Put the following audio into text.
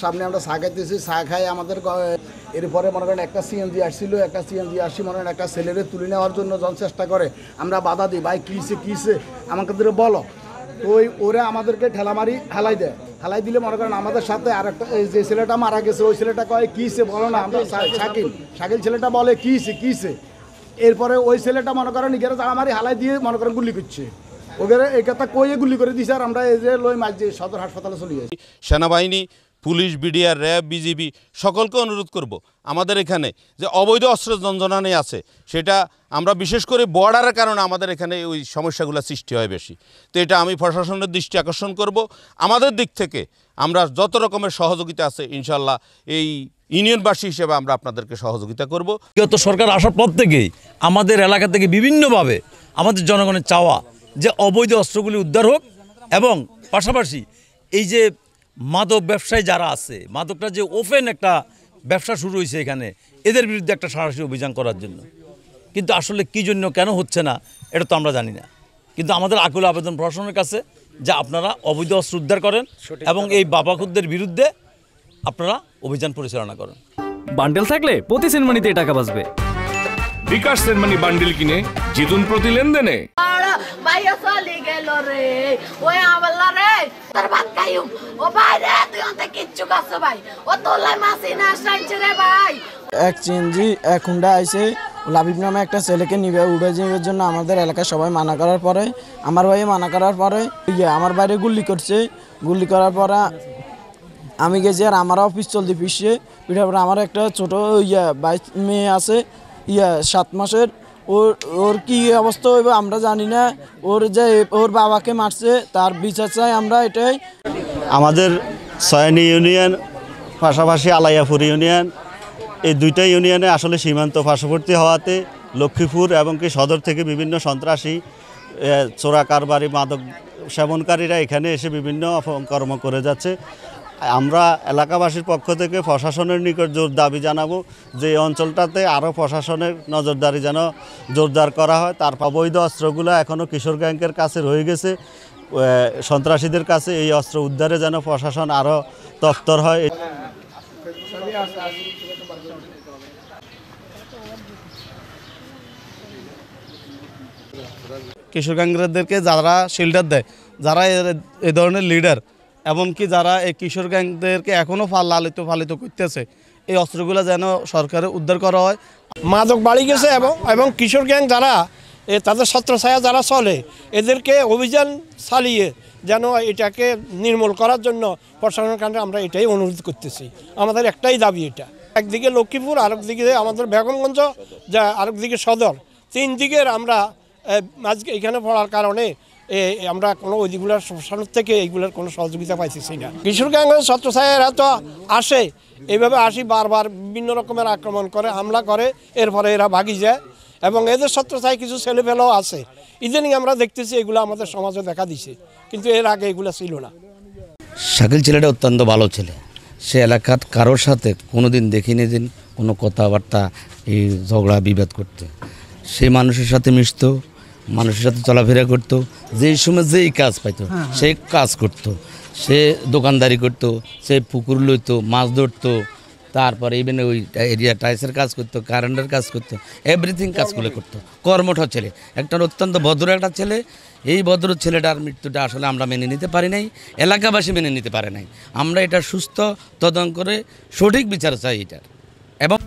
সামনে আমরা চা খাইতেছি, চা খাই আমাদের এরপরে মনে করেন একটা সিএনজি আসছিল, একটা সিএনজি আসি মনে করেন একটা ছেলেরে তুলে নেওয়ার জন্য যখন চেষ্টা করে আমরা বাধা দিই, ভাই কিসে আমাকে বলো। তো ওরা আমাদেরকে ঠেলামারি হেলাই দেয়, হেলাই দিলে মনে করেন আমাদের সাথে আর একটা যে ছেলেটা মারা গেছে ওই ছেলেটা কয় কিসে বলো না, আমরা শাকিল ছেলেটা বলে কিসে। এরপরে ওই ছেলেটা মনে করেন নিজেরা তাড়ামারি হালাই দিয়ে মনে করেন গুলি করছে, ওদের এই কথা কইয়ে গুলি করে দিছে। আর আমরা এই যে লই মাঝ যে সদর হাসপাতালে চলে যাই। সেনাবাহিনী, পুলিশ, বিডিআর, র্যাব, বিজিবি সকলকে অনুরোধ করব আমাদের এখানে যে অবৈধ অস্ত্র যন্ত্রণা আছে সেটা আমরা বিশেষ করে বর্ডারের কারণে আমাদের এখানে ওই সমস্যাগুলো সৃষ্টি হয় বেশি। তো এটা আমি প্রশাসনের দৃষ্টি আকর্ষণ করব। আমাদের দিক থেকে আমরা যত রকমের সহযোগিতা আছে ইনশাল্লাহ এই ইউনিয়নবাসী হিসেবে আমরা আপনাদেরকে সহযোগিতা করব। বিগত সরকার আসার পর থেকেই আমাদের এলাকা থেকে বিভিন্নভাবে আমাদের জনগণের চাওয়া যে অবৈধ অস্ত্রগুলি উদ্ধার হোক এবং পাশাপাশি এই যে মাদক ব্যবসায়ী যারা আছে, মাদকটা যে ওপেন একটা ব্যবসা শুরু হয়েছে এখানে, এদের বিরুদ্ধে একটা সাহসী অভিযান করার জন্য। কিন্তু আসলে কী জন্য কেন হচ্ছে না এটা তো আমরা জানি না। কিন্তু আমাদের আকুল আবেদন প্রশাসনের কাছে যে আপনারা অবৈধ অস্ত্র উদ্ধার করেন এবং এই বাবাখুরদের বিরুদ্ধে আপনারা অভিযান পরিচালনা করেন। বান্ডেল থাকলে প্রতি সেনমানিতে টাকা বাঁচবে। বিকাশ সেনমানি বান্ডেল কিনে জিতুন প্রতি লেনদেনে। ভাইয়া চলে গেল রে, ওই আমলা রে তোর ভাত খাইম। ও ভাই রে তুই অন্তে কিচ্ছু কাছে ভাই, ও তোলাই মাসি না আসছে রে ভাই। এক চিনজি এক হুন্ডা আইছে, লাবিব নামে একটা ছেলেকে নিবে উড়ে যাওয়ার জন্য আমাদের এলাকায় সবাই মানা করার পরে, আমার ভাই মানা করার পরে আমার বাইরে গুলি করছে। গুলি করার পরে আমি গেছি আর আমারও পিস্তল দিয়ে পিছিয়ে পিঠার পরে আমার একটা ছোটো 22 মেয়ে আছে 7 মাসের। ওর কি অবস্থা হইব আমরা জানি না। ওর বাবাকে মারছে, তার বিচার চাই আমরা। এটাই আমাদের সয়নি ইউনিয়ন পাশাপাশি আলাইয়াপুর ইউনিয়ন, এই দুইটা ইউনিয়নে আসলে সীমান্ত পার্শ্ববর্তী হওয়াতে লক্ষ্মীপুর এবং কি সদর থেকে বিভিন্ন সন্ত্রাসী, চোরা কারবারি, মাদক সেবনকারীরা এখানে এসে বিভিন্ন কর্ম করে যাচ্ছে। আমরা এলাকাবাসীর পক্ষ থেকে প্রশাসনের নিকট জোর দাবি জানাবো যে এই অঞ্চলটাতে আরও প্রশাসনের নজরদারি যেন জোরদার করা হয়। তার অবৈধ অস্ত্রগুলো এখনও কিশোর গ্যাংয়ের কাছে রয়ে গেছে, সন্ত্রাসীদের কাছে। এই অস্ত্র উদ্ধারে যেন প্রশাসন আরও তৎপর হয়। কিশোর গ্যাংদেরকে যারা শিল্ডার দেয়, যারা এই ধরনের লিডার, এমনকি যারা এই কিশোর গ্যাংদেরকে এখনও লালিত করতেছে, এই অস্ত্রগুলো যেন সরকারে উদ্ধার করা হয়। মাদক বাড়ি গেছে এবং কিশোর গ্যাং যারা তাদের ছত্রছায়া যারা চলে, এদেরকে অভিযান চালিয়ে যেন এটাকে নির্মূল করার জন্য প্রশাসনের কাছে আমরা এটাই অনুরোধ করতেছি। আমাদের একটাই দাবি এটা। একদিকে লক্ষ্মীপুর, আরেকদিকে আমাদের বেগমগঞ্জ, যা আরেকদিকে সদর, 3 দিকের আমরা আজকে এখানে পড়ার কারণে আমরা কোনো ওইগুলোর প্রশাসন থেকে এইগুলোর কোনো সহযোগিতা পাইতেছি না। কিশোর গ্যাংয়ের ছত্রছায়ারা তো আসে, এইভাবে আসি বারবার বিভিন্ন রকমের আক্রমণ করে, হামলা করে, এরপরে এরা ভাগি যায়। এবং এদের ছত্রছায়ায় কিছু ছেলেপেলেও আছে, ইদানিং আমরা দেখতেছি এগুলো আমাদের সমাজে দেখা দিছে, কিন্তু এর আগে এগুলো ছিল না। শাকিল ছেলেটা অত্যন্ত ভালো ছেলে, সে এলাকার কারোর সাথে কোনো দিন দেখিনি দিন কোনো কথাবার্তা এই ঝগড়া বিবাদ করতে। সে মানুষের সাথে মিশতো, মানুষের সাথে চলাফেরা করতো, যেই সময় যেই কাজ পাইতো সেই কাজ করতো। সে দোকানদারি করতো, সে পুকুর লইতো, মাছ ধরতো, তারপরে ইভেন ওই এরিয়া টাইসের কাজ করতো, কারেন্টের কাজ করতো, এভরিথিং কাজগুলো করতো। কর্মঠ ছেলে, একটা অত্যন্ত ভদ্র একটা ছেলে। এই ভদ্র ছেলেটার মৃত্যুটা আসলে আমরা মেনে নিতে পারি নাই, এলাকাবাসী মেনে নিতে পারে নাই। আমরা এটা সুস্থ তদন্ত করে সঠিক বিচার চাই এটার। এবং